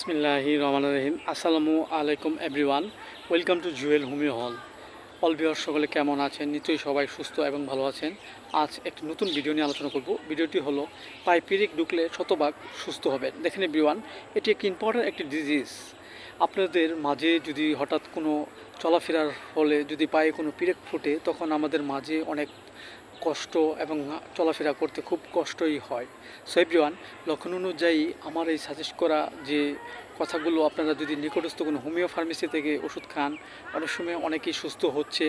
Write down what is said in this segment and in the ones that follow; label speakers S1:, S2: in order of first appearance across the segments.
S1: বিসমিল্লাহির রহমানির রহিম। আসসালামু আলাইকুম everyone, welcome to Jewel homeo হল। অল ভিউয়ার সকলে কেমন আছেন? নিশ্চয়ই সবাই সুস্থ এবং ভালো আছেন। আজ একটি নতুন ভিডিও নিয়ে আলোচনা করব। ভিডিওটি হলো পায়ে পিরিক ঢুকলে শতভাগ সুস্থ হবেন। দেখেন এভরিওয়ান, এটি একটি ইম্পর্ট্যান্ট একটি ডিজিজ। আপনাদের মাঝে যদি হঠাৎ কোনো চলাফেরার ফলে যদি পায়ে কোনো পিরেক ফুটে, তখন আমাদের মাঝে অনেক কষ্ট এবং চলাফেরা করতে খুব কষ্টই হয়। সো এভরিওয়ান, লক্ষণ অনুযায়ী আমার এই সাজেস্ট করা যে কথাগুলো আপনারা যদি নিকটস্থ কোনো হোমিও ফার্মেসি থেকে ওষুধ খান, অনেক সময় অনেকেই সুস্থ হচ্ছে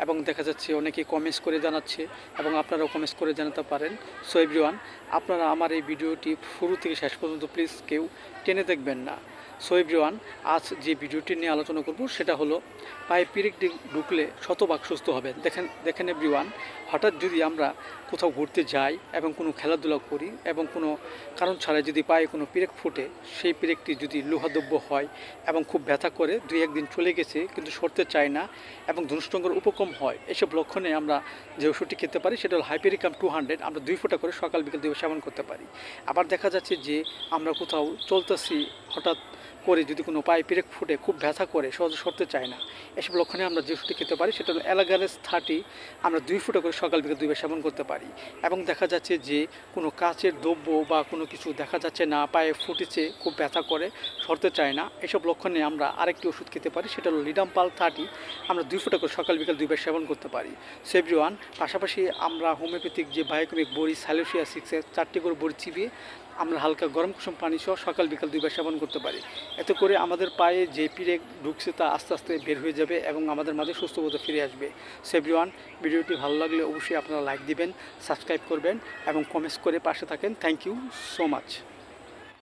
S1: এবং দেখা যাচ্ছে অনেকেই কমেন্টস করে জানাচ্ছে এবং আপনারাও কমেন্টস করে জানাতে পারেন। সো এভরিওয়ান, আপনারা আমার এই ভিডিওটি শুরু থেকে শেষ পর্যন্ত প্লিজ কেউ টেনে দেখবেন না। সো এভরিওয়ান, আজ যে ভিডিওটি নিয়ে আলোচনা করব সেটা হলো পায়ে পিরিক ঢুকলে শতভাগ সুস্থ হবেন। দেখেন এভরিওয়ান, হঠাৎ যদি আমরা কোথাও ঘুরতে যাই এবং কোনো খেলাধুলা করি এবং কোনো কারণ ছাড়াই যদি পায়ে কোনো পিরেক ফুটে, সেই পিরেকটি যদি লোহাদ্রব্য হয় এবং খুব ব্যথা করে, 2-1 দিন চলে গেছে কিন্তু সরতে চায় না এবং ধনুষ্টঙ্গের উপকম হয়, এসব লক্ষণে আমরা যে ওষুধটি খেতে পারি সেটা হলো হাইপেরিকাম 200। আমরা 2 ফোঁটা করে সকাল বিকেল 2 সেবন করতে পারি। আবার দেখা যাচ্ছে যে আমরা কোথাও চলতেছি, হঠাৎ করে যদি কোনো পায়ে পিরেক ফুটে খুব ব্যথা করে, সহজে সরতে চায় না, এসব লক্ষণে আমরা যে ওষুধটি খেতে পারি সেটা হলো অ্যালাগারেস 30। আমরা 2 ফোঁটা করে সকাল বিকেল 2 বার সেবন করতে পারি। এবং দেখা যাচ্ছে যে কোনো কাচের দ্রব্য বা কোনো কিছু দেখা যাচ্ছে না, পায়ে ফুটেছে, খুব ব্যথা করে, সরতে চায় না, এসব লক্ষণে আমরা আরেকটি ওষুধ খেতে পারি সেটা হলো লিডাম্পাল 30। আমরা 2 ফোঁটা করে সকাল বিকেল 2 বার সেবন করতে পারি। সো এভরিওয়ান, পাশাপাশি আমরা হোমিওপ্যাথিক যে বায়োকেমিক বড়ি সাইলোসিয়া 6-এর 4টি করে বড়ি চিবিয়ে আমরা হালকা গরম কুসুম পানি সহ সকাল বিকাল 2 বার সেবন করতে পারি। এতে করে আমাদের পায়ে যে পিরেক ঢুকছে তা আস্তে আস্তে বের হয়ে যাবে এবং আমাদের মাঝে সুস্থ বোধ ফিরে আসবে। সো এভরিওয়ান, ভিডিওটি ভালো লাগলে অবশ্যই আপনারা লাইক দিবেন, সাবস্ক্রাইব করবেন এবং কমেন্টস করে পাশে থাকেন। Thank you so much.